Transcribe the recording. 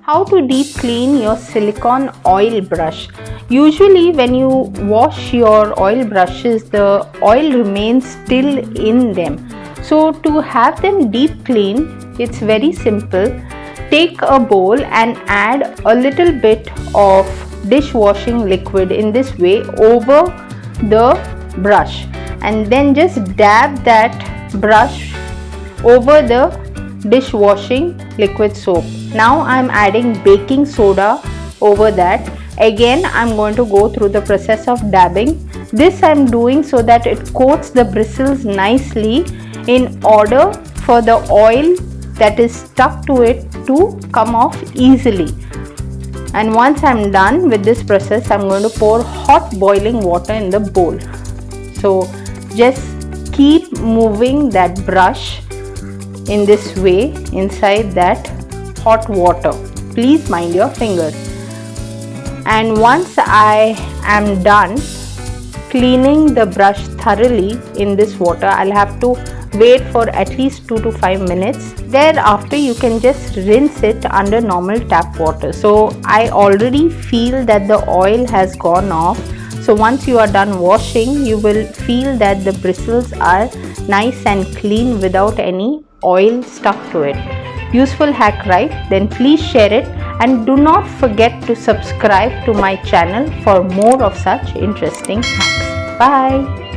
How to deep clean your silicone oil brush. Usually when you wash your oil brushes, the oil remains still in them. So to have them deep clean, it's very simple. Take a bowl and add a little bit of dishwashing liquid in this way over the brush, and then just dab that brush over the dishwashing liquid soap. Now I'm adding baking soda over that. Again, I'm going to go through the process of dabbing. This I'm doing so that it coats the bristles nicely in order for the oil that is stuck to it to come off easily. And once I'm done with this process, I'm going to pour hot boiling water in the bowl. So just keep moving that brush in this way inside that hot water. Please mind your fingers. And once I am done cleaning the brush thoroughly in this water, I'll have to wait for at least 2 to 5 minutes. Thereafter, you can just rinse it under normal tap water. So I already feel that the oil has gone off. So once you are done washing, you will feel that the bristles are nice and clean without any oil stuck to it. Useful hack, right? Then please share it, and do not forget to subscribe to my channel for more of such interesting hacks. Bye.